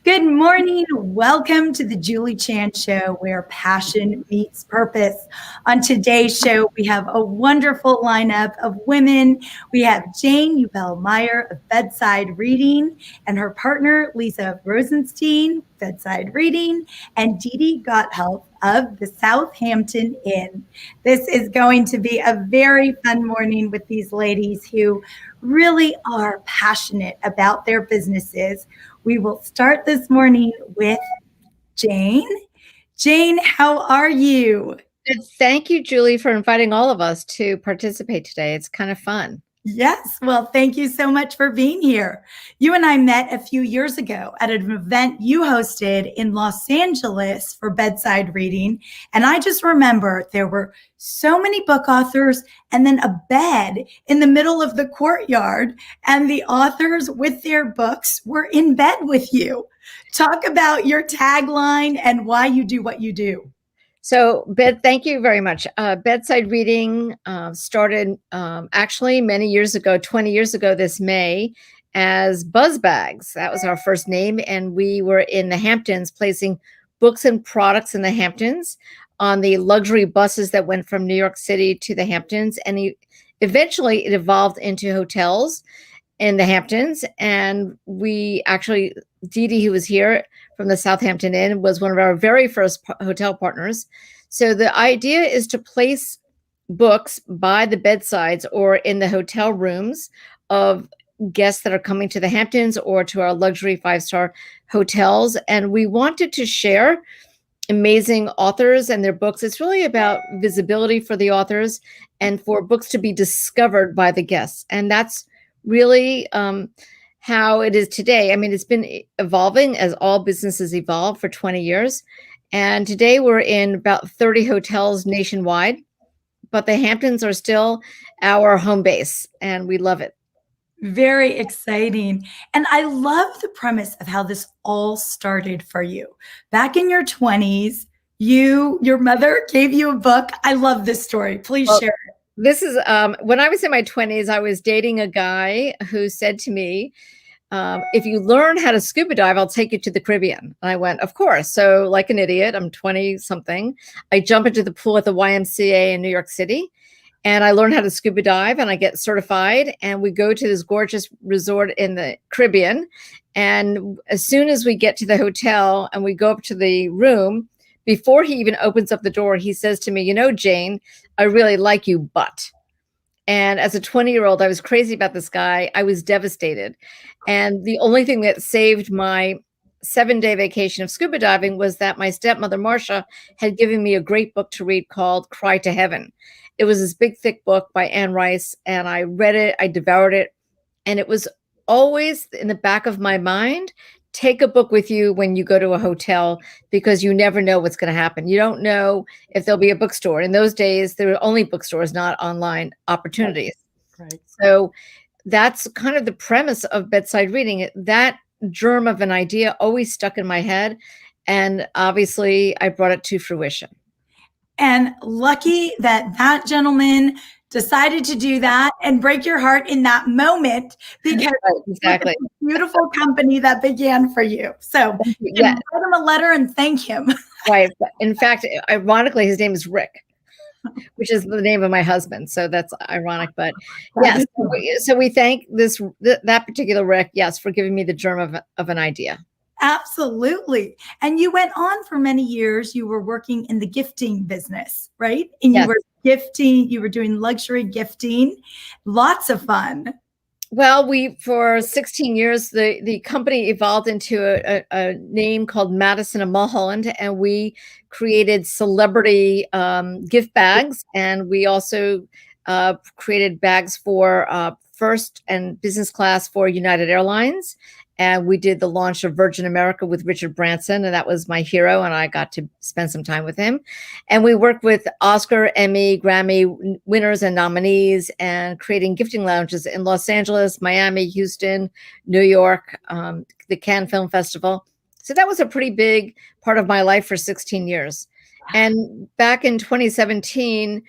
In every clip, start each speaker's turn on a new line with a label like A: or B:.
A: Good morning. Welcome to the Julie Chan Show, where passion meets purpose. On today's show, we have a wonderful lineup of women. We have Jane Ubel-Meyer of Bedside Reading and her partner, Lisa Rosenstein, Bedside Reading, and Dee Dee Gotthelf of the Southampton Inn. This is going to be a very fun morning with these ladies who really are passionate about their businesses. We will start this morning with Jane. Jane, how are you?
B: Good. Thank you, Julie, for inviting all of us to participate today. It's kind of fun.
A: Yes. Well, thank you so much for being here. You and I met a few years ago at an event you hosted in Los Angeles for Bedside Reading. And I just remember there were so many book authors and then a bed in the middle of the courtyard. And the authors with their books were in bed with you. Talk about your tagline and why you do what you do.
B: So, thank you very much. Bedside Reading started actually many years ago, 20 years ago this May, as Buzz Bags. That was our first name. And we were in the Hamptons placing books and products in the Hamptons on the luxury buses that went from New York City to the Hamptons. And eventually it evolved into hotels in the Hamptons. And we actually, Dee Dee, who was here from the Southampton Inn, was one of our very first hotel partners. So the idea is to place books by the bedsides or in the hotel rooms of guests that are coming to the Hamptons or to our luxury 5-star hotels. And we wanted to share amazing authors and their books. It's really about visibility for the authors and for books to be discovered by the guests. And that's really how it is today. I mean, it's been evolving as all businesses evolve for 20 years. And today we're in about 30 hotels nationwide, but the Hamptons are still our home base and we love it.
A: Very exciting. And I love the premise of how this all started for you. Back in your 20s, your mother gave you a book. I love this story. Please share it.
B: This is when I was in my 20s, I was dating a guy who said to me, if you learn how to scuba dive, I'll take you to the Caribbean. And I went, of course. So like an idiot, I'm 20 something. I jump into the pool at the YMCA in New York City and I learn how to scuba dive and I get certified and we go to this gorgeous resort in the Caribbean. And as soon as we get to the hotel and we go up to the room, before he even opens up the door, he says to me, you know, Jane, I really like you, but. And as a 20-year-old, I was crazy about this guy. I was devastated. And the only thing that saved my 7-day vacation of scuba diving was that my stepmother, Marcia, had given me a great book to read called Cry to Heaven. It was this big, thick book by Anne Rice. And I read it, I devoured it. And it was always in the back of my mind, take a book with you when you go to a hotel because you never know what's going to happen. You don't know if there'll be a bookstore. In those days, there were only bookstores, not online opportunities.
A: Right.
B: So that's kind of the premise of Bedside Reading. That germ of an idea always stuck in my head. And obviously, I brought it to fruition.
A: And lucky that that gentleman decided to do that and break your heart in that moment because
B: exactly.
A: It's a beautiful company that began for you. So you can write him a letter and thank him.
B: Right. In fact, ironically, his name is Rick, which is the name of my husband. So that's ironic. But yes, so we thank that particular Rick, yes, for giving me the germ of an idea.
A: Absolutely. And you went on for many years. You were working in the gifting business, right? And you were gifting, you were doing luxury gifting. Lots of fun.
B: Well, for 16 years, the company evolved into a name called Madison and Mulholland, and we created celebrity gift bags. And we also created bags for first and business class for United Airlines. And we did the launch of Virgin America with Richard Branson, and that was my hero, and I got to spend some time with him. And we worked with Oscar, Emmy, Grammy winners and nominees, and creating gifting lounges in Los Angeles, Miami, Houston, New York, the Cannes Film Festival. So that was a pretty big part of my life for 16 years. And back in 2017,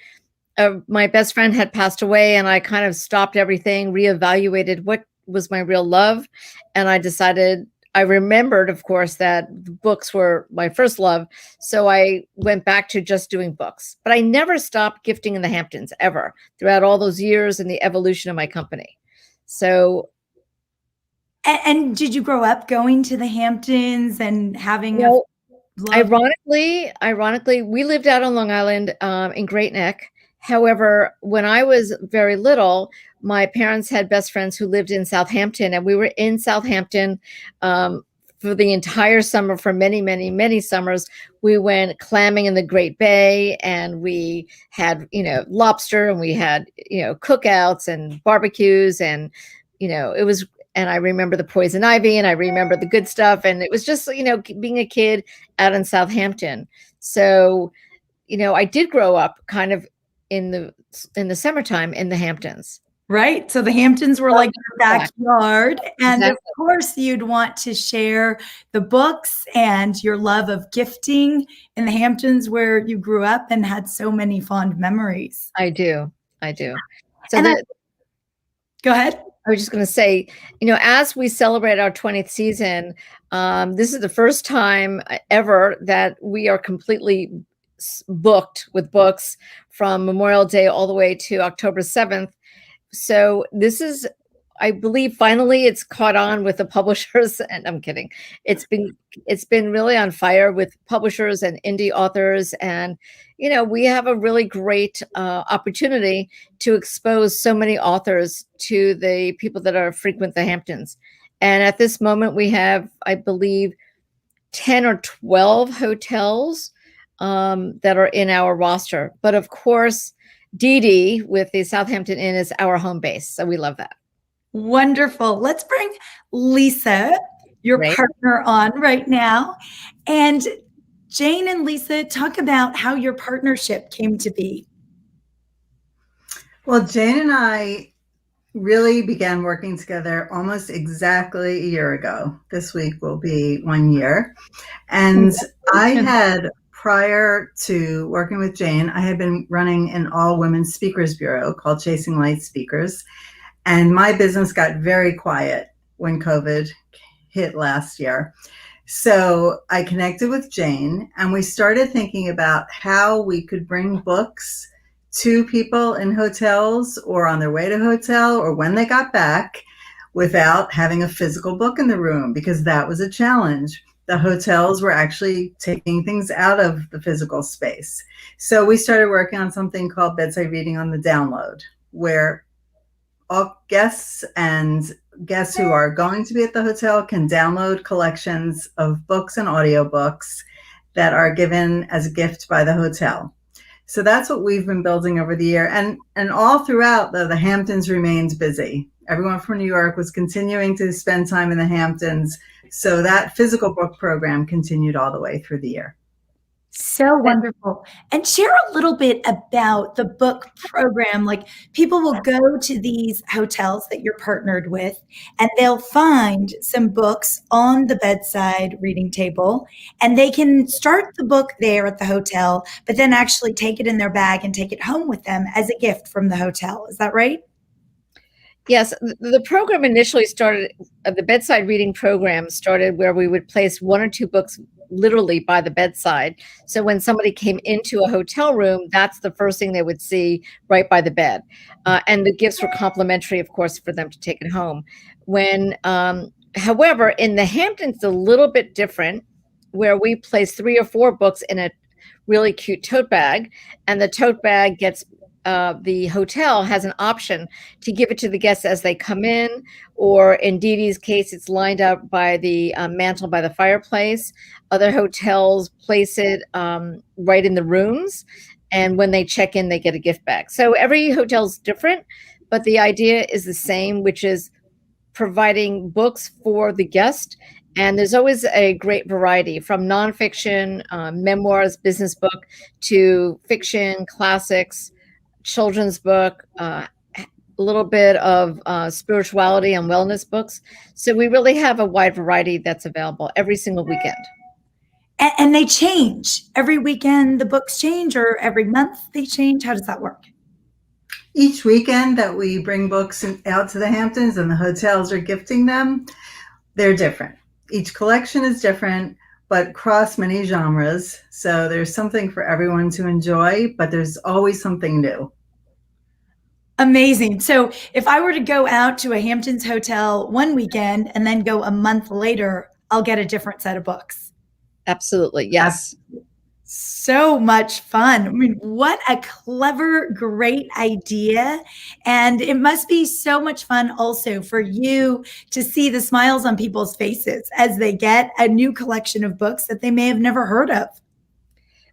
B: my best friend had passed away, and I kind of stopped everything, reevaluated what was my real love. And I decided I remembered, of course, that books were my first love. So I went back to just doing books. But I never stopped gifting in the Hamptons ever throughout all those years and the evolution of my company. So,
A: And did you grow up going to the Hamptons and having a
B: well,
A: love?
B: ironically, we lived out on Long Island in Great Neck. However, when I was very little, my parents had best friends who lived in Southampton, and we were in Southampton for the entire summer, for many, many, many summers. We went clamming in the Great Bay, and we had, lobster, and we had, cookouts and barbecues, and, it was, and I remember the poison ivy, and I remember the good stuff. And it was just, being a kid out in Southampton. So, I did grow up kind of in the summertime in the Hamptons.
A: Right. So the Hamptons were like your backyard. And
B: Exactly.
A: of course, you'd want to share the books and your love of gifting in the Hamptons where you grew up and had so many fond memories.
B: I do. So
A: And go ahead.
B: I was just going to say, as we celebrate our 20th season, this is the first time ever that we are completely booked with books from Memorial Day all the way to October 7th. So this is, I believe, finally it's caught on with the publishers. And I'm kidding. It's been really on fire with publishers and indie authors. And, we have a really great opportunity to expose so many authors to the people that are frequent the Hamptons. And at this moment, we have, I believe, 10 or 12 hotels that are in our roster. But of course, Dee Dee with the Southampton Inn is our home base. So we love that.
A: Wonderful. Let's bring Lisa, your partner, on right now. And Jane and Lisa, talk about how your partnership came to be.
C: Well, Jane and I really began working together almost exactly a year ago. This week will be 1 year. And I had, prior to working with Jane, I had been running an all-women speakers bureau called Chasing Light Speakers. And my business got very quiet when COVID hit last year. So I connected with Jane, and we started thinking about how we could bring books to people in hotels or on their way to hotel or when they got back without having a physical book in the room, because that was a challenge. The hotels were actually taking things out of the physical space. So we started working on something called Bedside Reading on the Download, where all guests and guests who are going to be at the hotel can download collections of books and audiobooks that are given as a gift by the hotel. So that's what we've been building over the year. And all throughout, though, the Hamptons remained busy. Everyone from New York was continuing to spend time in the Hamptons. So that physical book program continued all the way through the year.
A: So wonderful. And share a little bit about the book program. Like, people will go to these hotels that you're partnered with, and they'll find some books on the bedside reading table, and they can start the book there at the hotel, but then actually take it in their bag and take it home with them as a gift from the hotel. Is that right?
B: Yes, the program initially started, the bedside reading program started where we would place 1 or 2 books literally by the bedside. So when somebody came into a hotel room, that's the first thing they would see right by the bed. And the gifts were complimentary, of course, for them to take it home. However, in the Hamptons, it's a little bit different, where we place 3 or 4 books in a really cute tote bag, and the tote bag gets the hotel has an option to give it to the guests as they come in, or in Dee Dee's case, it's lined up by the mantle by the fireplace. Other hotels place it right in the rooms, and when they check in, they get a gift bag. So every hotel's different, but the idea is the same, which is providing books for the guest. And there's always a great variety, from nonfiction, memoirs, business book, to fiction, classics, children's book, a little bit of spirituality and wellness books. So we really have a wide variety that's available every single weekend.
A: And they change every weekend. The books change, or every month they change. How does that work?
C: Each weekend that we bring books out to the Hamptons and the hotels are gifting them, they're different. each collection is different, but cross many genres. So there's something for everyone to enjoy, but there's always something new.
A: Amazing. So if I were to go out to a Hamptons hotel one weekend and then go a month later, I'll get a different set of books.
B: Absolutely. Yes.
A: So much fun. I mean, what a clever, great idea. And it must be so much fun also for you to see the smiles on people's faces as they get a new collection of books that they may have never heard of.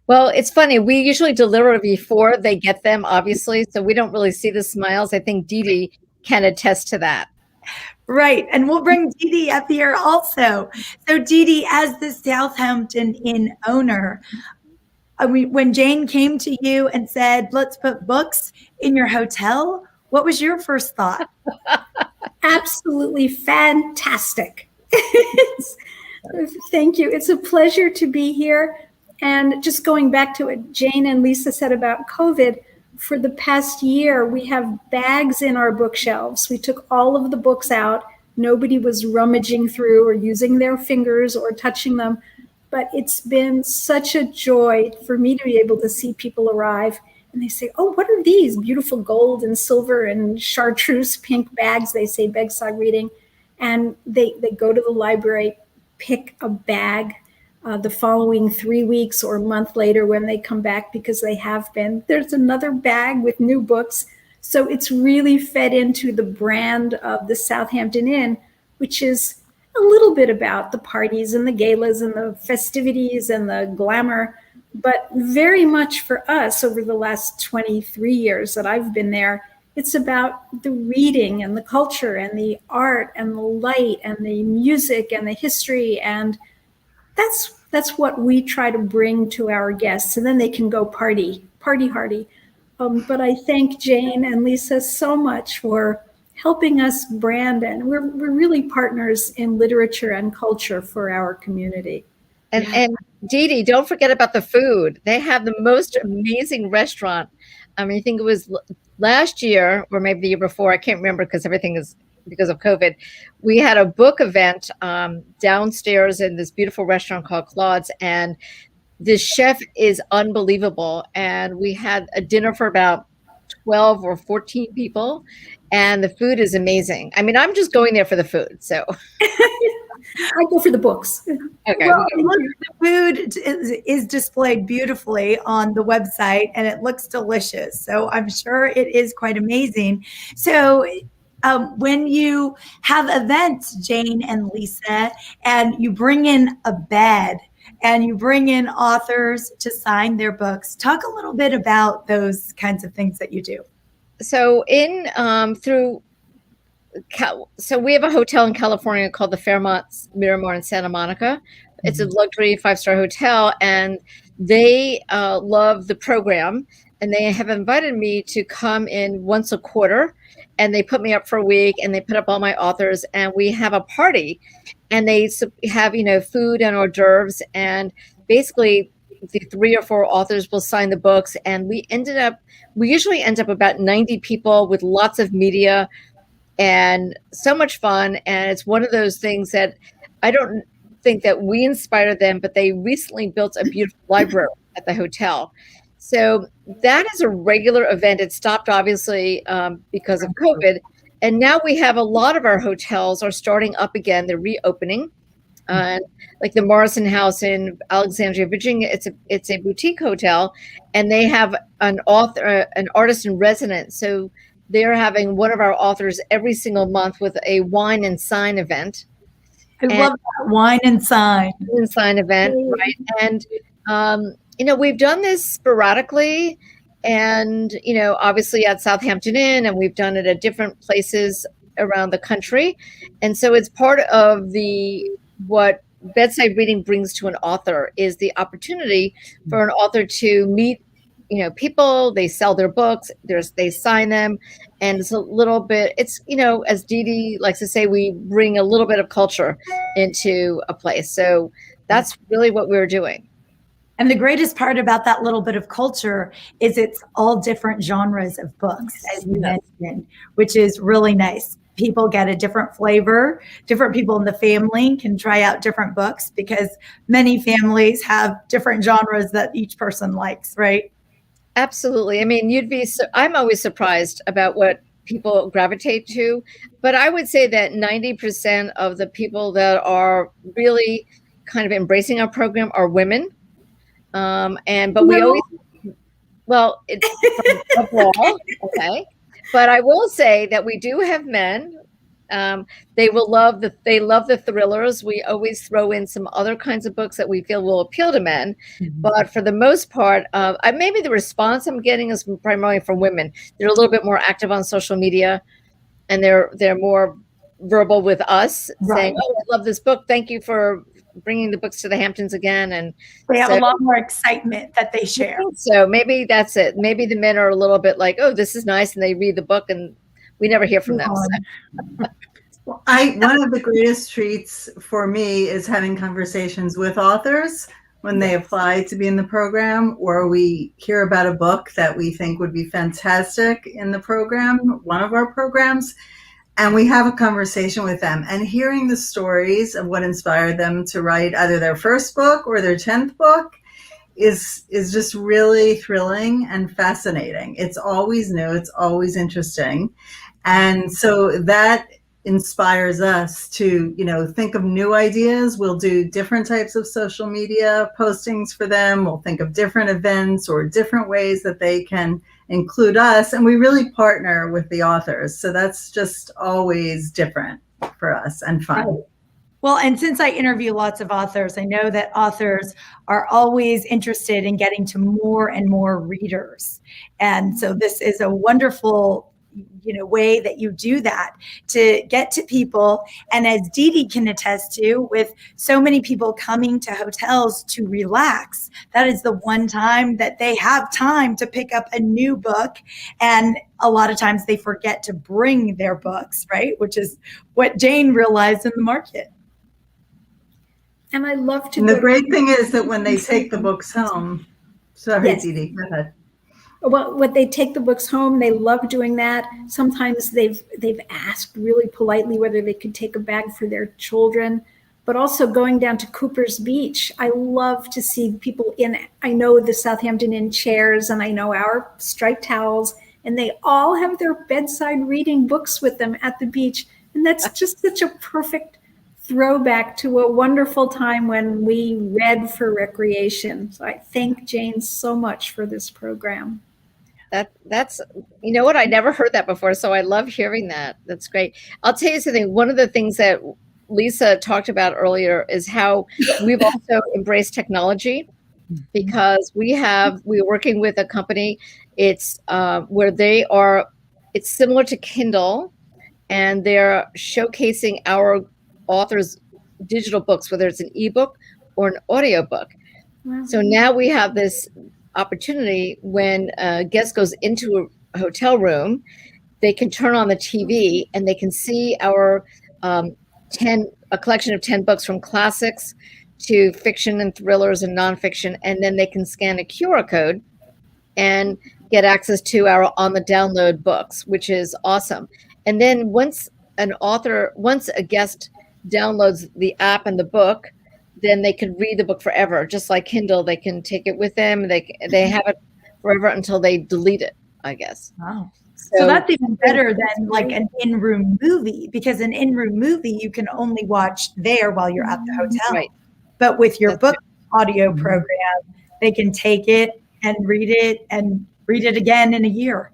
B: Well, it's funny. We usually deliver before they get them, obviously, so we don't really see the smiles. I think Dee Dee can attest to that.
A: Right. And we'll bring Dee Dee up here also. So Dee Dee, as the Southampton Inn owner, when Jane came to you and said, let's put books in your hotel, what was your first thought?
D: Absolutely fantastic. Thank you. It's a pleasure to be here. And just going back to what Jane and Lisa said about COVID, for the past year, we have bags in our bookshelves. We took all of the books out. Nobody was rummaging through or using their fingers or touching them. But it's been such a joy for me to be able to see people arrive and they say, oh, what are these beautiful gold and silver and chartreuse pink bags? They say Bedside Reading. And they go to the library, pick a bag the following 3 weeks or a month later when they come back, because they have been. There's another bag with new books. So it's really fed into the brand of the Southampton Inn, which is a little bit about the parties and the galas and the festivities and the glamour, but very much for us over the last 23 years that I've been there, it's about the reading and the culture and the art and the light and the music and the history. And that's what we try to bring to our guests. And then they can go party hardy. But I thank Jane and Lisa so much for helping us brand, and we're really partners in literature and culture for our community.
B: And Dee Dee, don't forget about the food. They have the most amazing restaurant. I mean, I think it was last year or maybe the year before. I can't remember because everything is because of COVID. We had a book event downstairs in this beautiful restaurant called Claude's, and the chef is unbelievable. And we had a dinner for about 12 or 14 people, and the food is amazing. I mean, I'm just going there for the food, so.
D: I go for the books.
B: Okay.
A: Well, look, the food is displayed beautifully on the website, and it looks delicious. So I'm sure it is quite amazing. So when you have events, Jane and Lisa, and you bring in a bed and you bring in authors to sign their books, talk a little bit about those kinds of things that you do.
B: So so we have a hotel in California called the Fairmont Miramar in Santa Monica. It's a luxury 5-star hotel, and they love the program, and they have invited me to come in once a quarter, and they put me up for a week, and they put up all my authors, and we have a party, and they have, food and hors d'oeuvres, and basically the 3 or 4 authors will sign the books, and we usually end up about 90 people with lots of media and so much fun. And it's one of those things that I don't think that we inspired them, but they recently built a beautiful library at the hotel. So that is a regular event. It stopped obviously because of COVID. And now we have a lot of our hotels are starting up again. They're reopening. Like the Morrison House in Alexandria, Virginia, it's a boutique hotel, and they have an artist in residence. So they're having one of our authors every single month with a wine and sign event.
A: I love that, wine and sign.
B: Event, right? And we've done this sporadically, and obviously at Southampton Inn, and we've done it at different places around the country. And so it's part of what Bedside Reading brings to an author is the opportunity for an author to meet people. They sell their books, they sign them, and it's a little bit, as Dee Dee likes to say, we bring a little bit of culture into a place. So that's really what we're doing.
A: And the greatest part about that little bit of culture is it's all different genres of books, as you mentioned, which is really nice. people get a different flavor. Different people in the family can try out different books because many families have different genres that each person likes, right?
B: Absolutely. I mean, I'm always surprised about what people gravitate to, but I would say that 90% of the people that are really kind of embracing our program are women. But we always, well, it's from overall, okay. But I will say that we do have men. They love the thrillers. We always throw in some other kinds of books that we feel will appeal to men. Mm-hmm. But for the most part, maybe the response I'm getting is primarily from women. They're a little bit more active on social media, and they're more verbal with us, saying, "Oh, I love this book. Thank you for bringing the books to the Hamptons again." And
A: they have a lot more excitement that they share.
B: So maybe that's it. Maybe the men are a little bit like, "Oh, this is nice," and they read the book, and we never hear from them. So.
C: Well, one of the greatest treats for me is having conversations with authors when they apply to be in the program, or we hear about a book that we think would be fantastic in the program, one of our programs, and we have a conversation with them, and hearing the stories of what inspired them to write either their first book or their 10th book is just really thrilling and fascinating. It's always new. It's always interesting. And so that inspires us to, think of new ideas. We'll do different types of social media postings for them. We'll think of different events or different ways that they can include us. And we really partner with the authors. So that's just always different for us and fun.
A: Well, and since I interview lots of authors, I know that authors are always interested in getting to more and more readers. And so this is a wonderful way that you do that to get to people. And as Dee Dee can attest to, with so many people coming to hotels to relax, that is the one time that they have time to pick up a new book. And a lot of times they forget to bring their books, right? Which is what Jane realized in the market.
D: And I love to.
C: And the great thing is that when they take the books home, sorry, Dee Dee, go ahead.
D: Well, when they take the books home, they love doing that. Sometimes they've asked really politely whether they could take a bag for their children, but also going down to Cooper's Beach. I love to see people I know the Southampton Inn chairs, and I know our striped towels, and they all have their bedside reading books with them at the beach. And that's just such a perfect throwback to a wonderful time when we read for recreation. So I thank Jane so much for this program.
B: That's what, I never heard that before, so I love hearing that. That's great. I'll tell you something. One of the things that Lisa talked about earlier is how we've also embraced technology, because we're working with a company. It's where it's similar to Kindle, and they're showcasing our authors' digital books, whether it's an ebook or an audiobook. Wow. So now we have this opportunity when a guest goes into a hotel room, they can turn on the TV and they can see our a collection of 10 books, from classics to fiction and thrillers and nonfiction, and then they can scan a QR code and get access to our on the download books, which is awesome. And then once a guest downloads the app and the book, then they can read the book forever. Just like Kindle, they can take it with them. They have it forever until they delete it, I guess.
A: Wow. So that's even better than like an in-room movie, because an in-room movie you can only watch there while you're at the hotel.
B: Right.
A: But with your book audio program, they can take it and read it again in a year.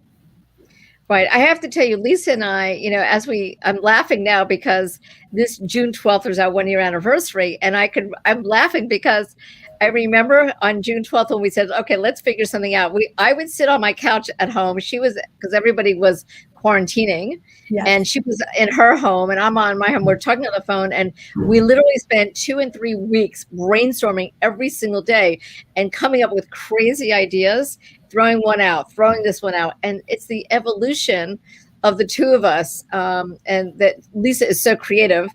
B: Right. I have to tell you, Lisa and I, I'm laughing now because this June 12th was our 1-year anniversary. And I'm laughing because I remember on June 12th when we said, okay, let's figure something out. I would sit on my couch at home. Because everybody was quarantining, and she was in her home and I'm on my home. We're talking on the phone, and we literally spent 2 and 3 weeks brainstorming every single day and coming up with crazy ideas, throwing this one out. And it's the evolution of the two of us. And that Lisa is so creative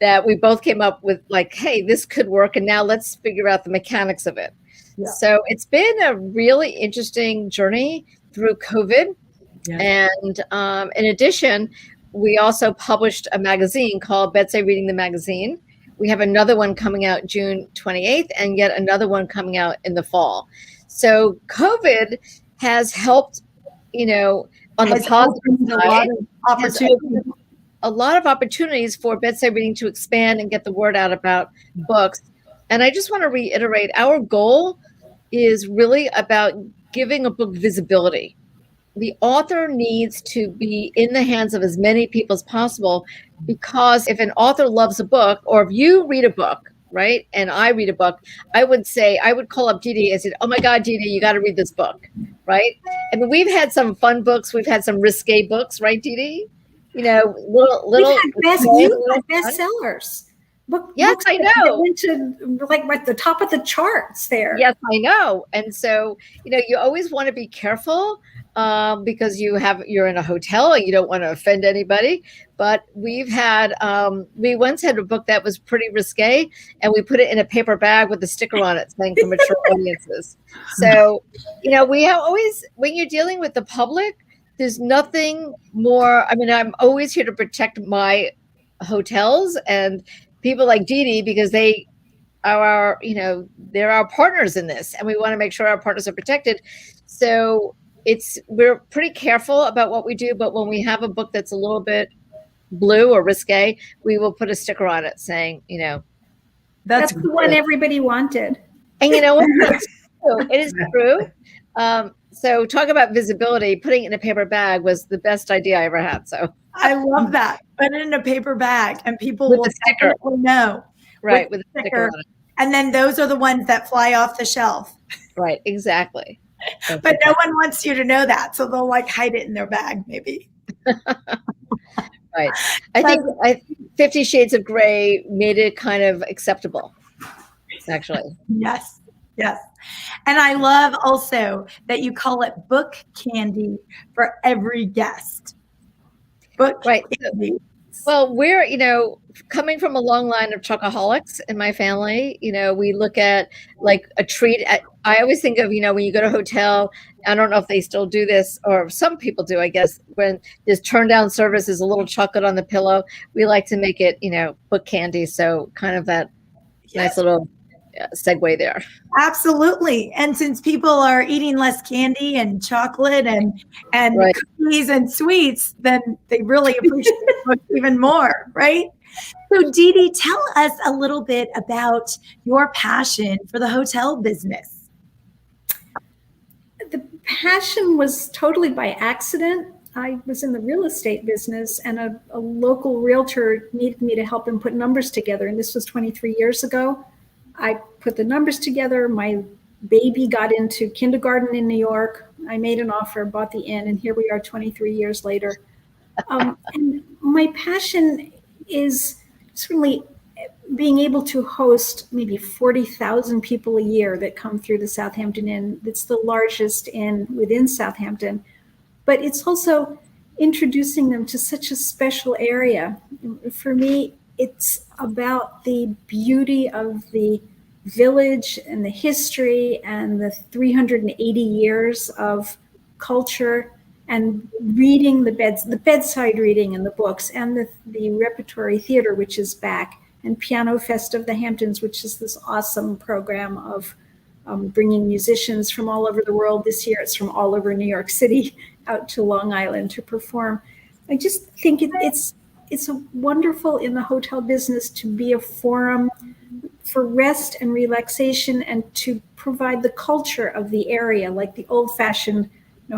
B: that we both came up with like, hey, this could work. And now let's figure out the mechanics of it. Yeah. So it's been a really interesting journey through COVID. Yeah. And in addition, we also published a magazine called Bedside Reading the Magazine. We have another one coming out June 28th and yet another one coming out in the fall. So COVID has helped, on the
A: Has
B: positive
A: opened a lot
B: side,
A: of
B: has
A: opportunities.
B: opened a lot of opportunities for bedside reading to expand and get the word out about books. And I just want to reiterate, our goal is really about giving a book visibility. The author needs to be in the hands of as many people as possible, because if an author loves a book, or if you read a book, right, and I read a book, I would call up Dee and say, oh my God, Dee, you got to read this book, right? I mean, we've had some fun books. We've had some risque books, right, Dee? Little
D: you had bestsellers.
B: Yes,
D: Books
B: I
D: that
B: know.
D: went to like at the top of the charts there.
B: Yes, I know. And so, you always want to be careful because you're in a hotel and you don't want to offend anybody. But we once had a book that was pretty risque, and we put it in a paper bag with a sticker on it saying for mature audiences. So, we have always, when you're dealing with the public, there's nothing more. I mean, I'm always here to protect my hotels and people like Dee because they are they're our partners in this, and we want to make sure our partners are protected. So we're pretty careful about what we do, but when we have a book that's a little bit blue or risque, we will put a sticker on it saying,
D: that's the one everybody wanted.
B: And you know what? It is true. So talk about visibility. Putting it in a paper bag was the best idea I ever had. So
A: I love that. Put it in a paper bag and people
B: with
A: will
B: a sticker.
A: Know.
B: Right, with a sticker on it.
A: And then those are the ones that fly off the shelf.
B: Right, exactly.
A: But no one wants you to know that, so they'll hide it in their bag, maybe.
B: Right. I think 50 Shades of Grey made it kind of acceptable, actually.
A: Yes. And I love also that you call it book candy for every guest. Book candy.
B: Well, we're, coming from a long line of chocoholics in my family, we look at like a treat. I always think of, when you go to a hotel, I don't know if they still do this, or some people do, I guess, when there's turn down service, there's a little chocolate on the pillow. We like to make it, book candy. So kind of that nice little segue there.
A: Absolutely. And since people are eating less candy and chocolate and
B: right.
A: cookies and sweets, then they really appreciate the book even more, right? So Dee, tell us a little bit about your passion for the hotel business.
D: The passion was totally by accident. I was in the real estate business, and a local realtor needed me to help him put numbers together. And this was 23 years ago. I put the numbers together. My baby got into kindergarten in New York. I made an offer, bought the inn, and here we are 23 years later. And my passion is certainly being able to host maybe 40,000 people a year that come through the Southampton Inn. It's the largest inn within Southampton, but it's also introducing them to such a special area. For me, it's about the beauty of the village and the history and the 380 years of culture, and reading the bedside reading and the books, and the repertory theater, which is back, and Piano Fest of the Hamptons, which is this awesome program of bringing musicians from all over the world. This year it's from all over New York City out to Long Island to perform. I just think it's wonderful in the hotel business to be a forum for rest and relaxation, and to provide the culture of the area, like the old-fashioned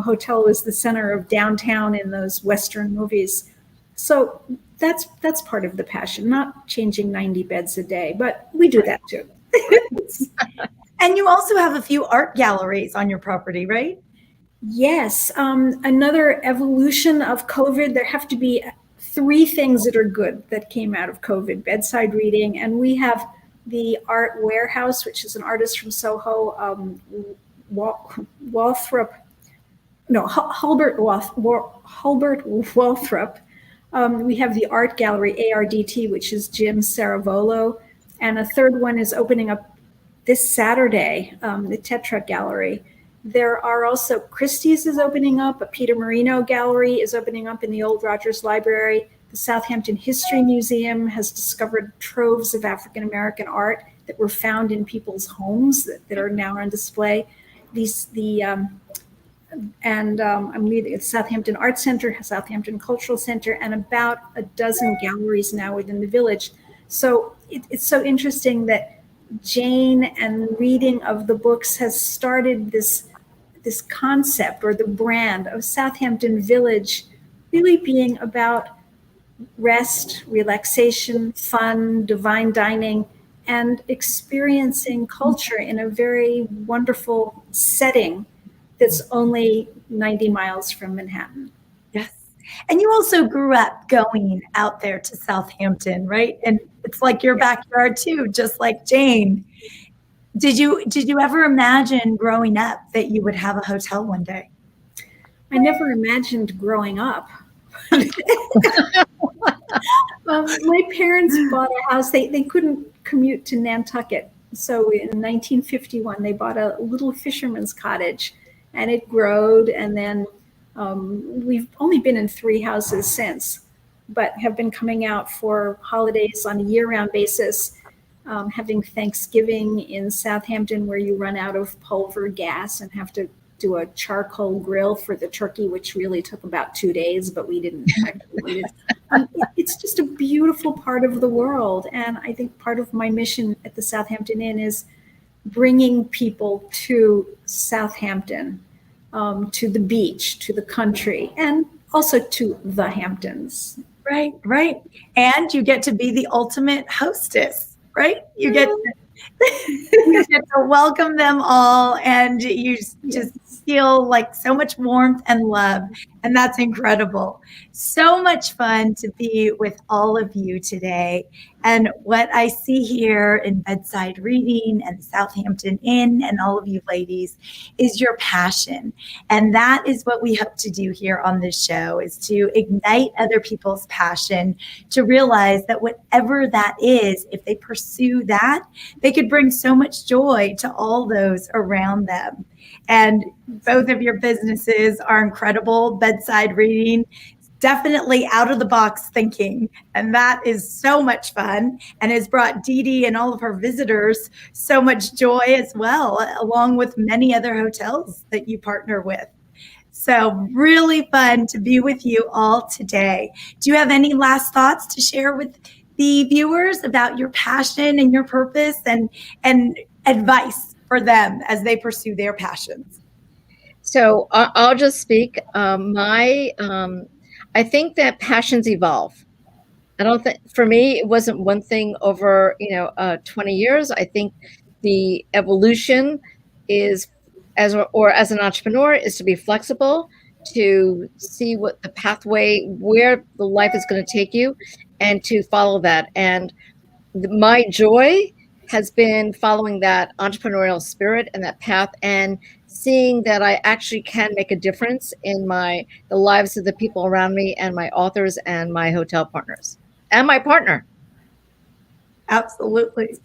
D: hotel was the center of downtown in those Western movies. So that's part of the passion, not changing 90 beds a day, but we do that too.
A: And you also have a few art galleries on your property, right?
D: Yes. Another evolution of COVID. There have to be 3 things that are good that came out of COVID: bedside reading, and we have the Art Warehouse, which is an artist from Soho, Hulbert Walthrop. We have the Art Gallery, ARDT, which is Jim Saravolo. And a third one is opening up this Saturday, the Tetra Gallery. There are also Christie's is opening up. A Peter Marino gallery is opening up in the old Rogers Library. The Southampton History Museum has discovered troves of African American art that were found in people's homes that are now on display. I'm leading the Southampton Art Center, Southampton Cultural Center, and about a dozen galleries now within the village. So it's so interesting that Jane and reading of the books has started this concept or the brand of Southampton Village really being about rest, relaxation, fun, divine dining, and experiencing culture in a very wonderful setting that's only 90 miles from Manhattan.
A: Yes. And you also grew up going out there to Southampton, right? And it's like your backyard too, just like Jane. Did you ever imagine growing up that you would have a hotel one day?
D: I never imagined growing up. My parents bought a house. They couldn't commute to Nantucket. So in 1951, they bought a little fisherman's cottage, and it growed. And then we've only been in 3 houses since, but have been coming out for holidays on a year-round basis. Having Thanksgiving in Southampton, where you run out of pulver gas and have to do a charcoal grill for the turkey, which really took about 2 days, but we didn't actually eat it. It's just a beautiful part of the world. And I think part of my mission at the Southampton Inn is bringing people to Southampton, to the beach, to the country, and also to the Hamptons.
A: Right, right. And you get to be the ultimate hostess, right? You get to welcome them all, and you just feel like so much warmth and love. And that's incredible. So much fun to be with all of you today. And what I see here in Bedside Reading and the Southampton Inn and all of you ladies is your passion. And that is what we hope to do here on this show, is to ignite other people's passion, to realize that whatever that is, if they pursue that, they could bring so much joy to all those around them. And both of your businesses are incredible. Bedside Reading, definitely out of the box thinking. And that is so much fun and has brought Dee Dee and all of her visitors so much joy as well, along with many other hotels that you partner with. So really fun to be with you all today. Do you have any last thoughts to share with the viewers about your passion and your purpose and advice for them as they pursue their passions?
B: So I'll just speak. I think that passions evolve. I don't think, for me, it wasn't one thing over 20 years. I think the evolution is, as an entrepreneur, is to be flexible, to see what the pathway, where the life is going to take you, and to follow that. And my joy has been following that entrepreneurial spirit and that path, and seeing that I actually can make a difference in the lives of the people around me, and my authors and my hotel partners and my partner.
A: Absolutely.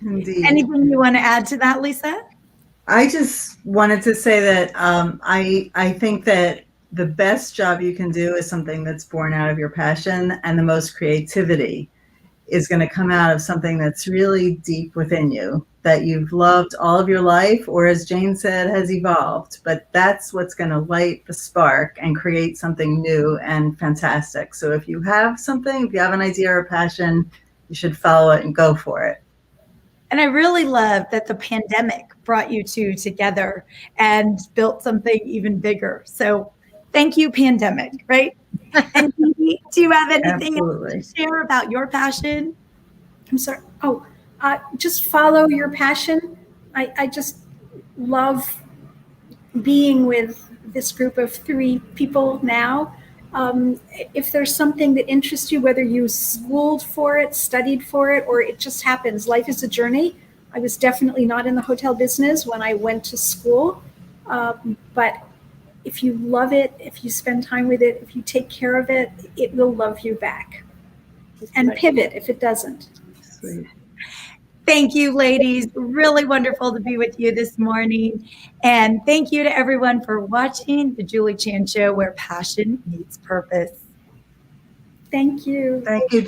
C: Indeed.
A: Anything you want to add to that, Lisa?
C: I just wanted to say that I think that the best job you can do is something that's born out of your passion, and the most creativity is going to come out of something that's really deep within you, that you've loved all of your life, or as Jane said, has evolved. But that's what's going to light the spark and create something new and fantastic. So if you have something, if you have an idea or a passion, you should follow it and go for it.
A: And I really love that the pandemic brought you two together and built something even bigger. So thank you, pandemic, right? And do you have anything else to share about your passion?
D: I'm sorry. Oh, just follow your passion. I just love being with this group of 3 people now. If there's something that interests you, whether you schooled for it, studied for it, or it just happens, life is a journey. I was definitely not in the hotel business when I went to school, but if you love it, if you spend time with it, if you take care of it, it will love you back. And pivot if it doesn't.
C: Sweet.
A: Thank you, ladies. Really wonderful to be with you this morning. And thank you to everyone for watching the Julie Chan Show, where passion meets purpose.
D: Thank you.
C: Thank you,